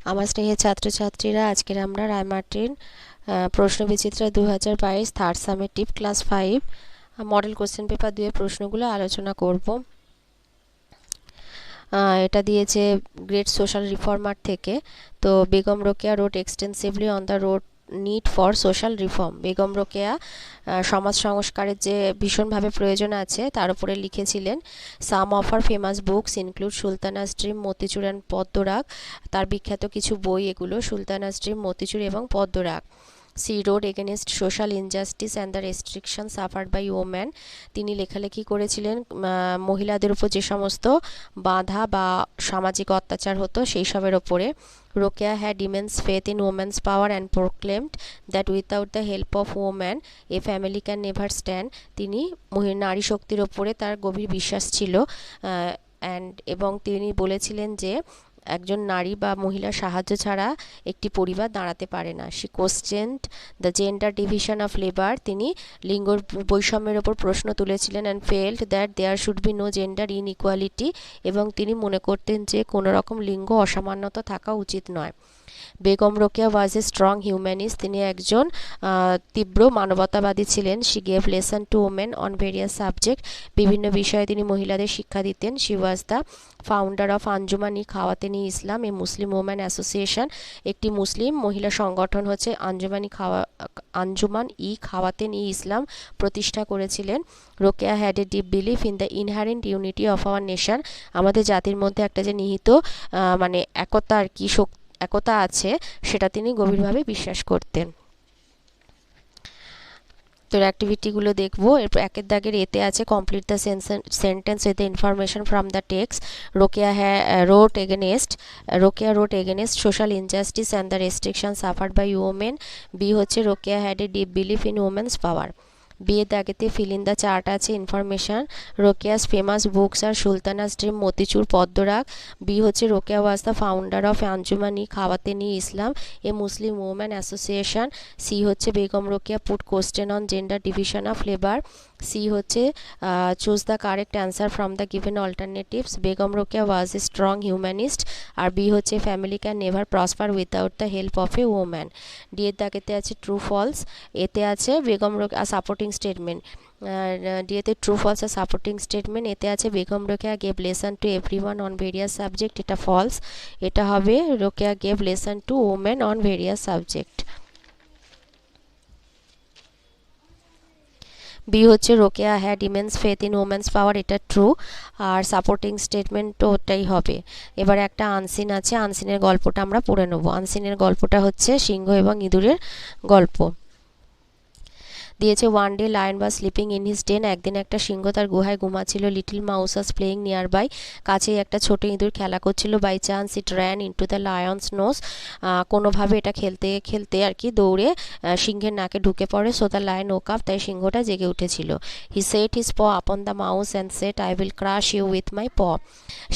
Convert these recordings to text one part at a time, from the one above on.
আমার স্নেহের ছাত্রছাত্রীরা, আজকের আমরা Ray Martin Prashnabichitra 2022 third summative class 5 model question paper 2 এর প্রশ্নগুলো আলোচনা করব। এটা দিয়েছে গ্রেট সোশ্যাল রিফর্মার থেকে। তো Begum Rokeya wrote extensively on the road need for social reform. Begum Rokeya সমাজ সংস্কারের যে ভীষণভাবে প্রয়োজন আছে তার উপরে লিখেছিলেন। Some of her famous books include Sultana's dream, Motichur and Padmarag. তার বিখ্যাত কিছু বই এগুলো, সুলতানাস ড্রিম, মতিচুর এবং Padmarag. She wrote against social injustice and the restriction suffered by woman. তিনি লেখালেখি করেছিলেন মহিলাদের উপর যে সমস্ত বাধা বা সামাজিক অত্যাচার হতো সেই সবের ওপরে। Rokeya had immense faith in women's power and proclaimed that without the help of woman A family can never stand. তিনি নারী শক্তির ওপরে তার গভীর বিশ্বাস ছিল এবং তিনি বলেছিলেন যে একজন নারী বা মহিলার সাহায্য ছাড়া একটি পরিবার দাঁড়াতে পারে না। She questioned the gender division of labour. তিনি লিঙ্গ বৈষম্যের ওপর প্রশ্ন তুলেছিলেন and felt that there should be no gender inequality. এবং তিনি মনে করতেন যে কোনো রকম লিঙ্গ অসমানতা থাকা উচিত নয়। Begum Rokeya was a strong humanist. তিনি একজন তীব্র মানবতাবাদী ছিলেন। She gave lesson to women on various subject. বিভিন্ন বিষয়ে তিনি মহিলাদের শিক্ষা দিতেন। She was the founder of Anjuman e Khawateen e Islam, a Muslim woman association. একটি মুসলিম মহিলা সংগঠন হচ্ছে আঞ্জুমান ই খাওয়াতেন ই ইসলাম প্রতিষ্ঠা করেছিলেন। Rokeya had a deep belief in the inherent unity of our nation. আমাদের জাতির মধ্যে একটা যে নিহিত মানে একতা আর কি একতা আছে সেটা তিনি গভীরভাবে বিশ্বাস করতেন। তোর অ্যাক্টিভিটিগুলো দেখবো। এরপর একের দাগের এতে আছে complete the sentence with the information from the text. Rokeya wrote against social injustice and the restriction suffered by women. B হচ্ছে Rokeya had a deep belief in women's power. বিয়ের দাগেতে ফিল ইন দ্য চার্ট আছে information. Rokeya's famous books are Sultana's dream, Motichur, Padmarag. B হচ্ছে Rokeya was the founder of Anjuman e Khawateen e Islam, a Muslim women association. C হচ্ছে Begum Rokeya put question on gender division of labour. C হচ্ছে choose the correct answer from the given alternatives. Begum Rokeya was a strong humanist. আর B হচ্ছে family can never prosper without the help of a woman. D এর দাগেতে আছে true false. এতে আছে Begum Rokeya supporting statement. ডিএতে true false আর সাপোর্টিং স্টেটমেন্ট। এতে আছে Begum Rokeya gave lesson to everyone on various subject, এটা ফলস। এটা হবে Rokeya gave lesson to women on various subject. B হচ্ছে Rokeya had immense faith in women's power, এটা ট্রু। আর সাপোর্টিং স্টেটমেন্ট তো ওটাই হবে। এবার একটা আনসিন আছে, আনসিনের গল্পটা আমরা পড়ে নেব। আনসিনের গল্পটা হচ্ছে সিংহ এবং ইঁদুরের গল্প। দিয়েছে one day lion was sleeping in his den. একদিন একটা সিংহ তার গুহায় ঘুমাচ্ছিল। Little mouse was playing nearby. কাছেই একটা ছোট ইঁদুর খেলা করছিল। By chance it ran into the lion's nose. কোনোভাবে এটা খেলতে খেলতে আর কি দৌড়ে সিংহের নাকে ঢুকে পড়ে। So the lion woke up, তাই সিংহটা জেগে উঠেছিল। He set his paw upon the mouse and said I will crush you with my paw.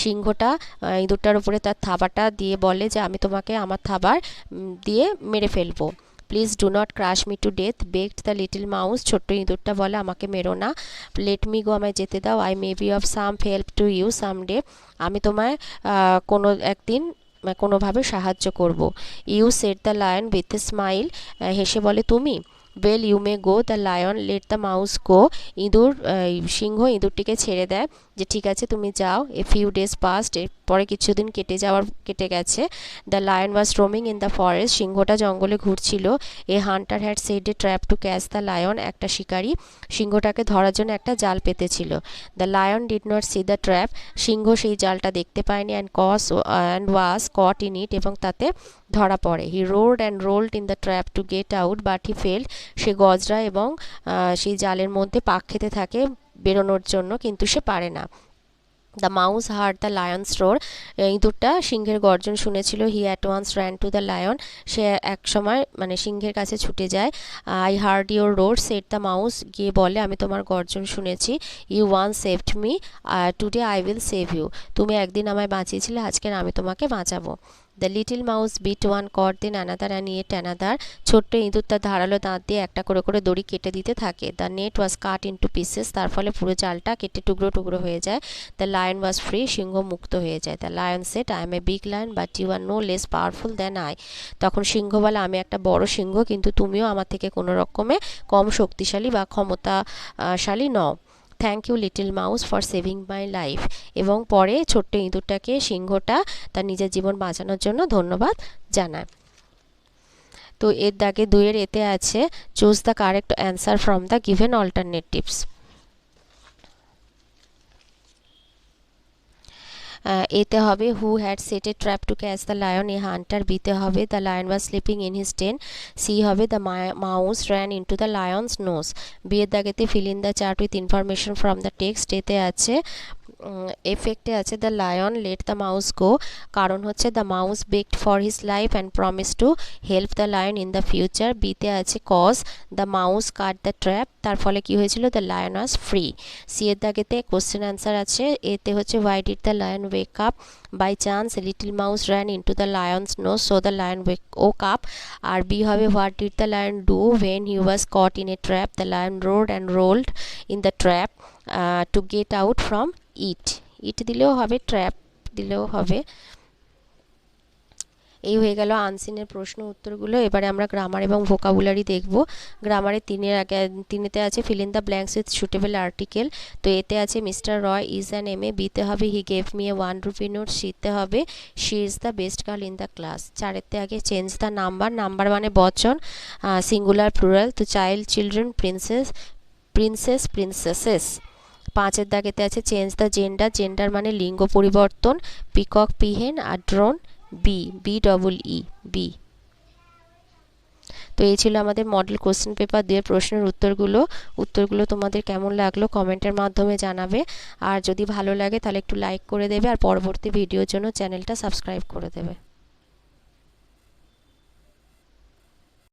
সিংহটা ইঁদুরটার উপরে তার থাবাটা দিয়ে বলে যে আমি তোমাকে আমার থাবার দিয়ে মেরে ফেলবো। Please do not crush me to death begged the little mouse. ছোট্ট ইঁদুরটা বলে আমাকে মেরো না। লেট মি গো, আমায় যেতে দাও। I may be of some help to you some day. আমি তোমায় কোনো একদিন কোনোভাবে সাহায্য করব। You said the lion with a smile. হেসে বলে তুমি। Well you may go the lion let the mouse go. সিংহ ইঁদুরটিকে ছেড়ে দেয় যে ঠিক আছে তুমি যাও। এ ফিউ ডেজ পাস্ট, এরপরে কিছুদিন কেটে গেছে। The lion was roaming in the forest. সিংহটা জঙ্গলে ঘুরছিল। A hunter had set a trap to catch the lion. একটা শিকারী সিংহটাকে ধরার জন্য একটা জাল পেতেছিল। The lion did not see the trap. সিংহ সেই জালটা দেখতে পায়নি। And was caught in it, এবং তাতে ধরা পড়ে। He roared and rolled in the trap to get out but he failed. সে গজরায় এবং সেই জালের মধ্যে পাক খেতে থাকে বেরোনোর জন্য, কিন্তু সে পারে না। The mouse heard the lion's roar. ইঁদুরটা সিংহের গর্জন শুনেছিল। He at once ran to the lion. সে এক সময় সিংহের কাছে ছুটে যায়। I heard your roar said the mouse. গিয়ে বলে আমি তোমার গর্জন শুনেছি। You once saved me, today I will save you. তুমি একদিন আমায় বাঁচিয়েছিলে, আজকের আমি তোমাকে বাঁচাবো। The little mouse bit one cord then another and yet another. ছোট্ট ইঁদুর তার ধারালো দাঁত দিয়ে একটা করে করে দড়ি কেটে দিতে থাকে। The net was cut into pieces, তার ফলে পুরো জালটা কেটে টুকরো টুকরো হয়ে যায়। দ্য লায়ন ওয়াজ ফ্রি, সিংহ মুক্ত হয়ে যায়। The lion said, I am a big lion but you are no less powerful than I. তখন সিংহ বলে, আমি একটা বড় সিংহ, কিন্তু তুমিও আমার থেকে কোনো রকমে কম শক্তিশালী বা ক্ষমতাশালী নও। Thank you little mouse for saving my life. এবং পরে ছোট্ট ইঁদুরটাকে সিংহটা তার নিজের জীবন বাঁচানোর জন্য ধন্যবাদ জানায়। তো এর দাগে 2-এর এতে আছে choose the correct answer from the given alternatives. এতে হবে who had set a trap to catch the lion, a hunter. বিতে হবে the lion was sleeping in his den. C হবে the mouse ran into the lion's nose. বিয়ের দাগেতে fill in the chart with information from the text. এতে আছে এফেক্টে আছে the lion let the mouse go, কারণ হচ্ছে the mouse begged for his life and promise to help the lion in the future. বিতে আছে cause the mouse cut the trap, তার ফলে কি হয়েছিল, the lion was free. C এর দাগেতে কোশ্চেন অ্যান্সার আছে। এতে হচ্ছে why did the lion wake up, by chance little mouse ran into the lion's nose, so the lion woke up. আর বি হবে what did the lion do when he was caught in a trap, the lion roared and rolled in the trap to get out from it. It দিলেও হবে, trap দিলেও হবে। এই হয়ে গেল আনসিনের প্রশ্ন উত্তরগুলো। এবারে আমরা গ্রামার এবং ভোকাবুলারি দেখব। গ্রামারে তিনেতে আছে fill in the blanks with suitable article. তো এতে আছে mister Roy is an M A. বিতে হবে he gave me a 1 rupee note. সিতে হবে she is the best girl in the class. চারেতে আগে চেঞ্জ দ্য নাম্বার, নাম্বার মানে বচন, সিঙ্গুলার প্লুরাল। তো child, children, princess, princess, princesses. পাঁচের দাগেতে আছে চেঞ্জ দ্য জেন্ডার, জেন্ডার মানে লিঙ্গ পরিবর্তন, পিকক, পিহেন, আর ড্রোন BEE বি। তো এই ছিল আমাদের মডেল কোশ্চেন পেপার 2 প্রশ্নের উত্তরগুলো তোমাদের কেমন লাগলো কমেন্টের মাধ্যমে জানাবে। আর যদি ভালো লাগে তাহলে একটু লাইক করে দেবে, আর পরবর্তী ভিডিওর জন্য চ্যানেলটা সাবস্ক্রাইব করে দেবে।